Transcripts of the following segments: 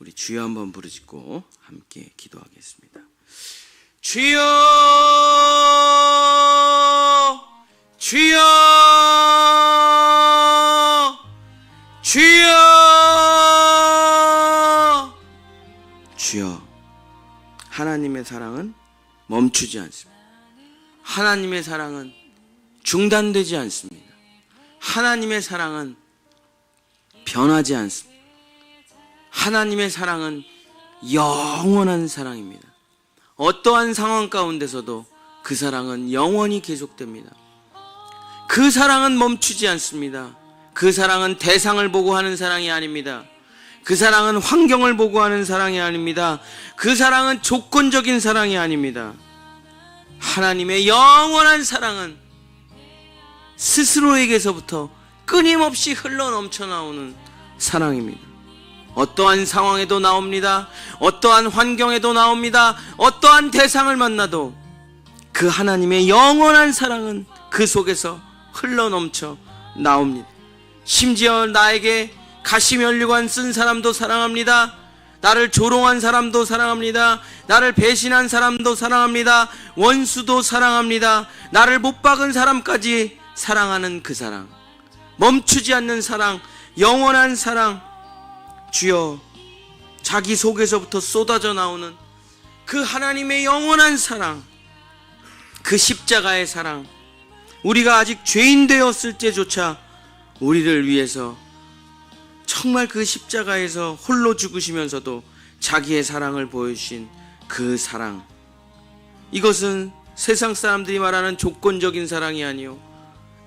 우리 주여 한번 부르짖고 함께 기도하겠습니다. 주여, 주여, 주여, 주여. 하나님의 사랑은 멈추지 않습니다. 하나님의 사랑은 중단되지 않습니다. 하나님의 사랑은 변하지 않습니다. 하나님의 사랑은 영원한 사랑입니다. 어떠한 상황 가운데서도 그 사랑은 영원히 계속됩니다. 그 사랑은 멈추지 않습니다. 그 사랑은 대상을 보고 하는 사랑이 아닙니다. 그 사랑은 환경을 보고 하는 사랑이 아닙니다. 그 사랑은 조건적인 사랑이 아닙니다. 하나님의 영원한 사랑은 스스로에게서부터 끊임없이 흘러 넘쳐나오는 사랑입니다. 어떠한 상황에도 나옵니다. 어떠한 환경에도 나옵니다. 어떠한 대상을 만나도 그 하나님의 영원한 사랑은 그 속에서 흘러 넘쳐 나옵니다. 심지어 나에게 가시면류관 쓴 사람도 사랑합니다. 나를 조롱한 사람도 사랑합니다. 나를 배신한 사람도 사랑합니다. 원수도 사랑합니다. 나를 못 박은 사람까지 사랑하는 그 사랑, 멈추지 않는 사랑, 영원한 사랑. 주여, 자기 속에서부터 쏟아져 나오는 그 하나님의 영원한 사랑, 그 십자가의 사랑, 우리가 아직 죄인 되었을 때조차 우리를 위해서 정말 그 십자가에서 홀로 죽으시면서도 자기의 사랑을 보여주신 그 사랑, 이것은 세상 사람들이 말하는 조건적인 사랑이 아니요,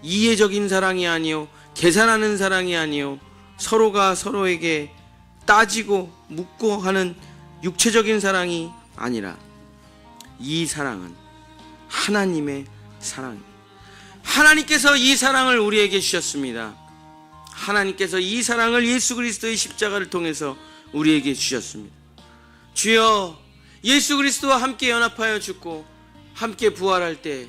이해적인 사랑이 아니요, 계산하는 사랑이 아니요, 서로가 서로에게 따지고 묻고 하는 육체적인 사랑이 아니라 이 사랑은 하나님의 사랑입니다. 하나님께서 이 사랑을 우리에게 주셨습니다. 하나님께서 이 사랑을 예수 그리스도의 십자가를 통해서 우리에게 주셨습니다. 주여, 예수 그리스도와 함께 연합하여 죽고 함께 부활할 때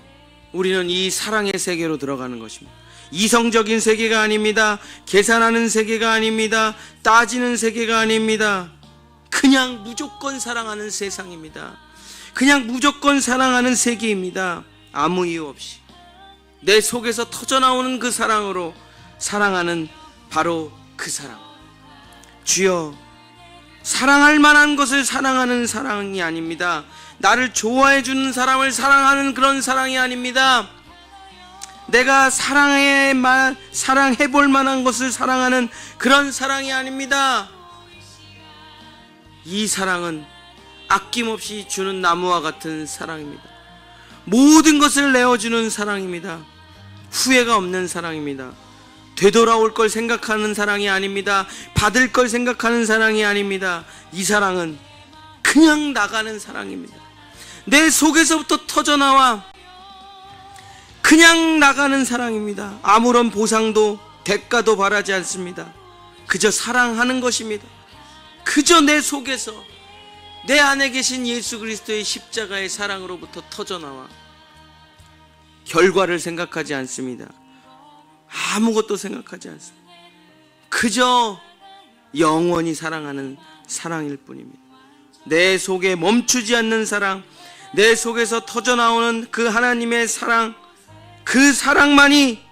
우리는 이 사랑의 세계로 들어가는 것입니다. 이성적인 세계가 아닙니다. 계산하는 세계가 아닙니다. 따지는 세계가 아닙니다. 그냥 무조건 사랑하는 세상입니다. 그냥 무조건 사랑하는 세계입니다. 아무 이유 없이 내 속에서 터져나오는 그 사랑으로 사랑하는 바로 그 사랑. 주여, 사랑할 만한 것을 사랑하는 사랑이 아닙니다. 나를 좋아해 주는 사람을 사랑하는 그런 사랑이 아닙니다. 내가 사랑해 볼 만한 것을 사랑하는 그런 사랑이 아닙니다. 이 사랑은 아낌없이 주는 나무와 같은 사랑입니다. 모든 것을 내어주는 사랑입니다. 후회가 없는 사랑입니다. 되돌아올 걸 생각하는 사랑이 아닙니다. 받을 걸 생각하는 사랑이 아닙니다. 이 사랑은 그냥 나가는 사랑입니다. 내 속에서부터 터져나와 그냥 나가는 사랑입니다. 아무런 보상도 대가도 바라지 않습니다. 그저 사랑하는 것입니다. 그저 내 속에서 내 안에 계신 예수 그리스도의 십자가의 사랑으로부터 터져나와 결과를 생각하지 않습니다. 아무것도 생각하지 않습니다. 그저 영원히 사랑하는 사랑일 뿐입니다. 내 속에 멈추지 않는 사랑, 내 속에서 터져나오는 그 하나님의 사랑, 그 사랑만이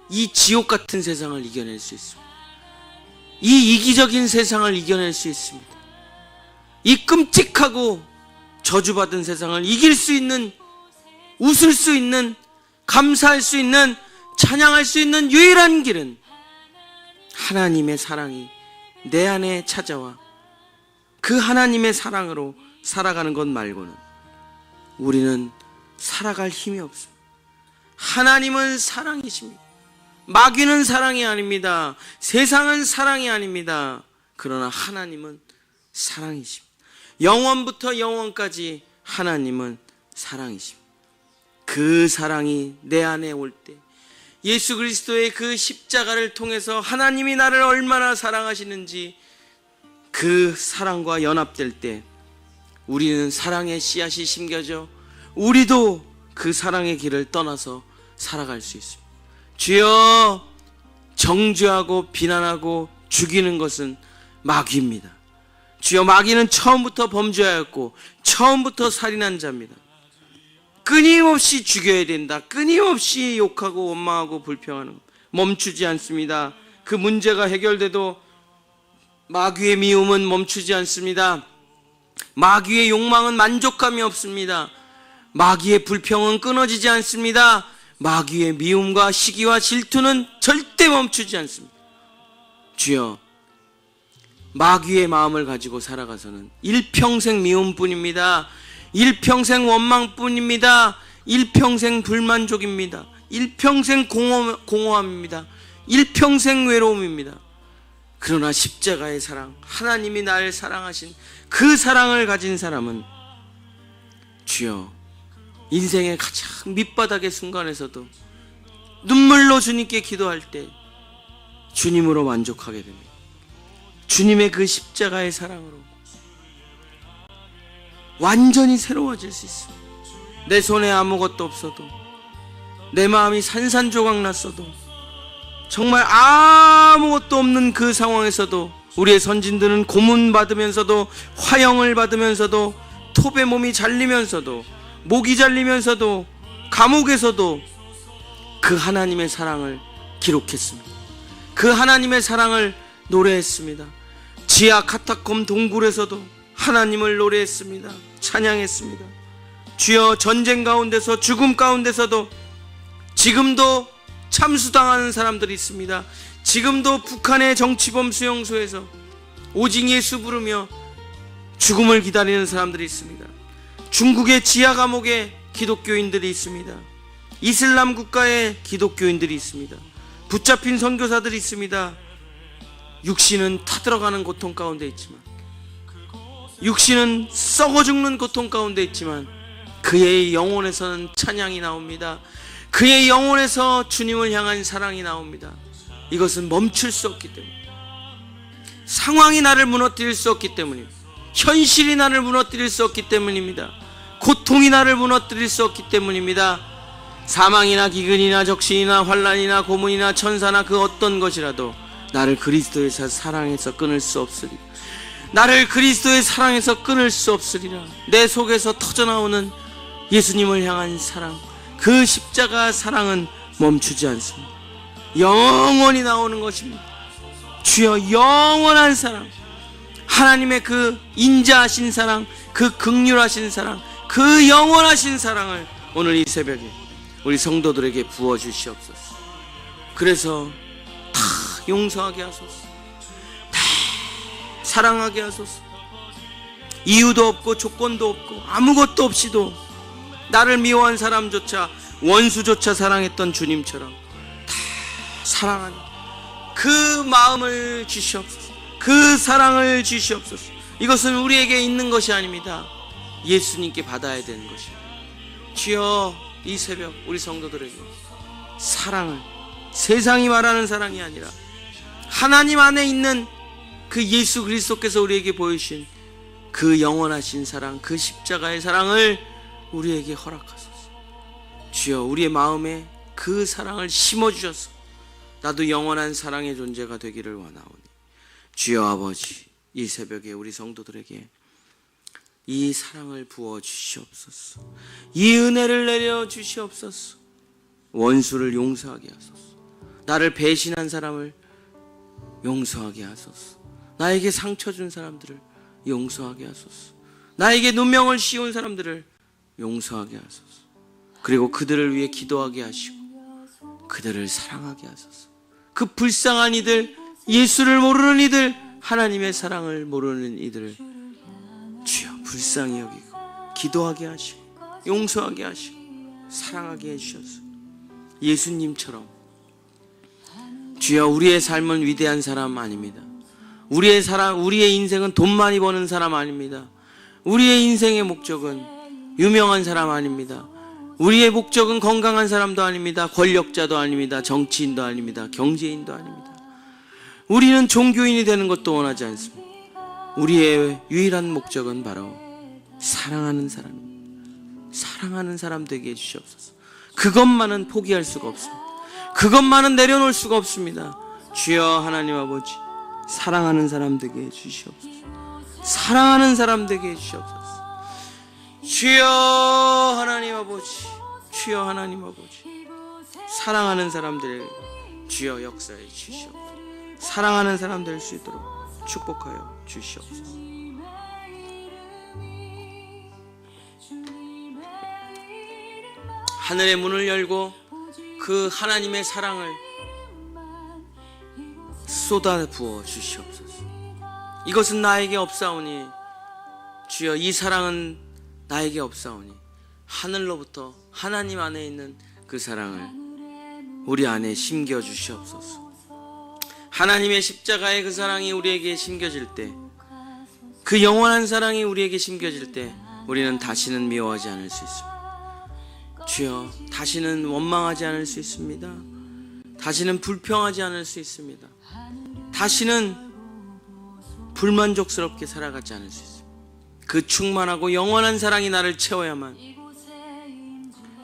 이 지옥 같은 세상을 이겨낼 수 있습니다. 이 이기적인 세상을 이겨낼 수 있습니다. 이 끔찍하고 저주받은 세상을 이길 수 있는, 웃을 수 있는, 감사할 수 있는, 찬양할 수 있는 유일한 길은 하나님의 사랑이 내 안에 찾아와 그 하나님의 사랑으로 살아가는 것 말고는 우리는 살아갈 힘이 없습니다. 하나님은 사랑이십니다. 마귀는 사랑이 아닙니다. 세상은 사랑이 아닙니다. 그러나 하나님은 사랑이십니다. 영원부터 영원까지 하나님은 사랑이십니다. 그 사랑이 내 안에 올 때, 예수 그리스도의 그 십자가를 통해서 하나님이 나를 얼마나 사랑하시는지 그 사랑과 연합될 때 우리는 사랑의 씨앗이 심겨져 우리도 그 사랑의 길을 떠나서 살아갈 수 있습니다. 주여, 정죄하고 비난하고 죽이는 것은 마귀입니다. 주여, 마귀는 처음부터 범죄하였고 처음부터 살인한 자입니다. 끊임없이 죽여야 된다, 끊임없이 욕하고 원망하고 불평하는, 멈추지 않습니다. 그 문제가 해결돼도 마귀의 미움은 멈추지 않습니다. 마귀의 욕망은 만족감이 없습니다. 마귀의 불평은 끊어지지 않습니다. 마귀의 미움과 시기와 질투는 절대 멈추지 않습니다. 주여, 마귀의 마음을 가지고 살아가서는 일평생 미움뿐입니다. 일평생 원망뿐입니다. 일평생 불만족입니다. 일평생 공허함입니다. 일평생 외로움입니다. 그러나 십자가의 사랑, 하나님이 나를 사랑하신 그 사랑을 가진 사람은 주여, 인생의 가장 밑바닥의 순간에서도 눈물로 주님께 기도할 때 주님으로 만족하게 됩니다. 주님의 그 십자가의 사랑으로 완전히 새로워질 수 있습니다. 내 손에 아무것도 없어도, 내 마음이 산산조각 났어도, 정말 아무것도 없는 그 상황에서도 우리의 선진들은 고문 받으면서도, 화형을 받으면서도, 톱에 몸이 잘리면서도, 목이 잘리면서도, 감옥에서도 그 하나님의 사랑을 기록했습니다. 그 하나님의 사랑을 노래했습니다. 지하 카타콤 동굴에서도 하나님을 노래했습니다. 찬양했습니다. 주여, 전쟁 가운데서, 죽음 가운데서도 지금도 참수당하는 사람들이 있습니다. 지금도 북한의 정치범 수용소에서 오직 예수 부르며 죽음을 기다리는 사람들이 있습니다. 중국의 지하 감옥에 기독교인들이 있습니다. 이슬람 국가에 기독교인들이 있습니다. 붙잡힌 선교사들이 있습니다. 육신은 타들어가는 고통 가운데 있지만, 육신은 썩어 죽는 고통 가운데 있지만 그의 영혼에서는 찬양이 나옵니다. 그의 영혼에서 주님을 향한 사랑이 나옵니다. 이것은 멈출 수 없기 때문에, 상황이 나를 무너뜨릴 수 없기 때문입니다. 현실이 나를 무너뜨릴 수 없기 때문입니다. 고통이 나를 무너뜨릴 수 없기 때문입니다. 사망이나 기근이나 적신이나 환난이나 고문이나 천사나 그 어떤 것이라도 나를 그리스도의 사랑에서 끊을 수 없으리라. 나를 그리스도의 사랑에서 끊을 수 없으리라. 내 속에서 터져나오는 예수님을 향한 사랑, 그 십자가 사랑은 멈추지 않습니다. 영원히 나오는 것입니다. 주여, 영원한 사랑, 하나님의 그 인자하신 사랑, 그 긍휼하신 사랑, 그 영원하신 사랑을 오늘 이 새벽에 우리 성도들에게 부어주시옵소서. 그래서 다 용서하게 하소서, 다 사랑하게 하소서. 이유도 없고 조건도 없고 아무것도 없이도 나를 미워한 사람조차, 원수조차 사랑했던 주님처럼 다 사랑하는 그 마음을 주시옵소서. 그 사랑을 주시옵소서. 이것은 우리에게 있는 것이 아닙니다. 예수님께 받아야 되는 것입니다. 주여, 이 새벽 우리 성도들에게 사랑을, 세상이 말하는 사랑이 아니라 하나님 안에 있는 그 예수 그리스도께서 우리에게 보여주신 그 영원하신 사랑, 그 십자가의 사랑을 우리에게 허락하소서. 주여, 우리의 마음에 그 사랑을 심어주셔서 나도 영원한 사랑의 존재가 되기를 원하오니, 주여 아버지, 이 새벽에 우리 성도들에게 이 사랑을 부어 주시옵소서. 이 은혜를 내려 주시옵소서. 원수를 용서하게 하소서. 나를 배신한 사람을 용서하게 하소서. 나에게 상처 준 사람들을 용서하게 하소서. 나에게 누명을 씌운 사람들을 용서하게 하소서. 그리고 그들을 위해 기도하게 하시고 그들을 사랑하게 하소서. 그 불쌍한 이들, 예수를 모르는 이들, 하나님의 사랑을 모르는 이들을 주여 불쌍히 여기고 기도하게 하시고 용서하게 하시고 사랑하게 해주셔서 예수님처럼 주여, 우리의 삶은 위대한 사람 아닙니다. 우리의 인생은 돈 많이 버는 사람 아닙니다. 우리의 인생의 목적은 유명한 사람 아닙니다. 우리의 목적은 건강한 사람도 아닙니다. 권력자도 아닙니다. 정치인도 아닙니다. 경제인도 아닙니다. 우리는 종교인이 되는 것도 원하지 않습니다. 우리의 유일한 목적은 바로 사랑하는 사람입니다. 사랑하는 사람 되게 해주시옵소서. 그것만은 포기할 수가 없습니다. 그것만은 내려놓을 수가 없습니다. 주여 하나님 아버지, 사랑하는 사람 되게 해 주시옵소서. 사랑하는 사람 되게 해 주시옵소서. 주여 하나님 아버지, 주여 하나님 아버지, 사랑하는 사람들 주여 역사해 주시옵소서. 사랑하는 사람 될 수 있도록 축복하여 주시옵소서. 하늘의 문을 열고 그 하나님의 사랑을 쏟아 부어 주시옵소서. 이것은 나에게 없사오니 주여 이 사랑은 나에게 없사오니 하늘로부터 하나님 안에 있는 그 사랑을 우리 안에 심겨 주시옵소서. 하나님의 십자가의 그 사랑이 우리에게 심겨질 때, 그 영원한 사랑이 우리에게 심겨질 때 우리는 다시는 미워하지 않을 수 있습니다. 주여 다시는 원망하지 않을 수 있습니다. 다시는 불평하지 않을 수 있습니다. 다시는 불만족스럽게 살아가지 않을 수 있습니다. 그 충만하고 영원한 사랑이 나를 채워야만,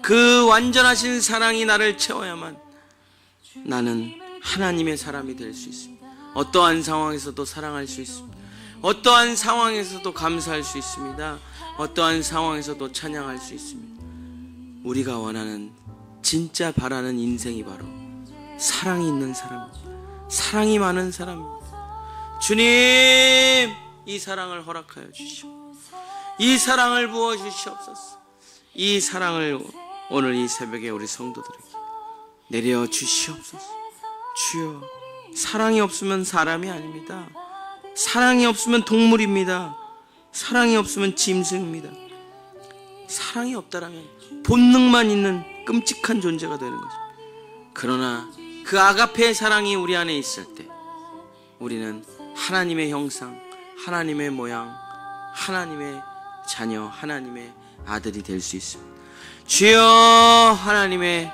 그 완전하신 사랑이 나를 채워야만 나는 하나님의 사람이 될 수 있습니다. 어떠한 상황에서도 사랑할 수 있습니다. 어떠한 상황에서도 감사할 수 있습니다. 어떠한 상황에서도 찬양할 수 있습니다. 우리가 원하는, 진짜 바라는 인생이 바로 사랑이 있는 사람입니다. 사랑이 많은 사람입니다. 주님, 이 사랑을 허락하여 주시오. 이 사랑을 부어 주시옵소서. 이 사랑을 오늘 이 새벽에 우리 성도들에게 내려 주시옵소서. 주여, 사랑이 없으면 사람이 아닙니다. 사랑이 없으면 동물입니다. 사랑이 없으면 짐승입니다. 사랑이 없다라면 본능만 있는 끔찍한 존재가 되는 거죠. 그러나 그 아가페의 사랑이 우리 안에 있을 때 우리는 하나님의 형상, 하나님의 모양, 하나님의 자녀, 하나님의 아들이 될 수 있습니다. 주여, 하나님의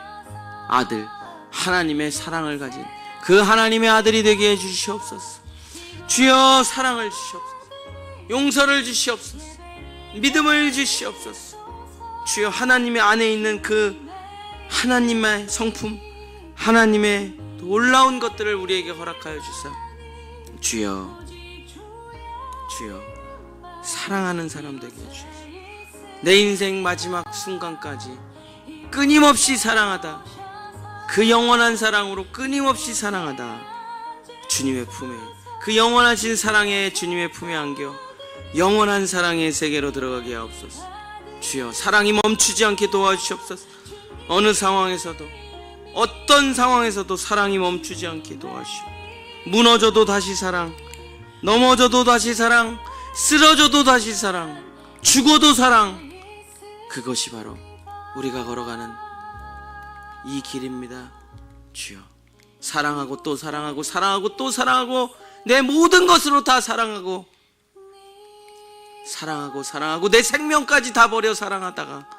아들, 하나님의 사랑을 가진 그 하나님의 아들이 되게 해 주시옵소서. 주여, 사랑을 주시옵소서. 용서를 주시옵소서. 믿음을 주시옵소서. 주여, 하나님의 안에 있는 그 하나님의 성품, 하나님의 놀라운 것들을 우리에게 허락하여 주사. 주여, 주여, 사랑하는 사람 되게 해주소서. 내 인생 마지막 순간까지 끊임없이 사랑하다, 그 영원한 사랑으로 끊임없이 사랑하다 주님의 품에, 그 영원하신 사랑에 주님의 품에 안겨 영원한 사랑의 세계로 들어가게 하옵소서. 주여, 사랑이 멈추지 않게 도와주시옵소서. 어느 상황에서도, 어떤 상황에서도 사랑이 멈추지 않게 도와주시옵소서. 무너져도 다시 사랑, 넘어져도 다시 사랑, 쓰러져도 다시 사랑, 죽어도 사랑. 그것이 바로 우리가 걸어가는 이 길입니다. 주여, 사랑하고 또 사랑하고, 사랑하고 또 사랑하고, 내 모든 것으로 다 사랑하고, 사랑하고 사랑하고 내 생명까지 다 버려 사랑하다가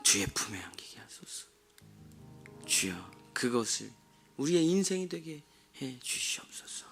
주의 품에 안기게 하소서. 주여, 그것을 우리의 인생이 되게 해 주시옵소서.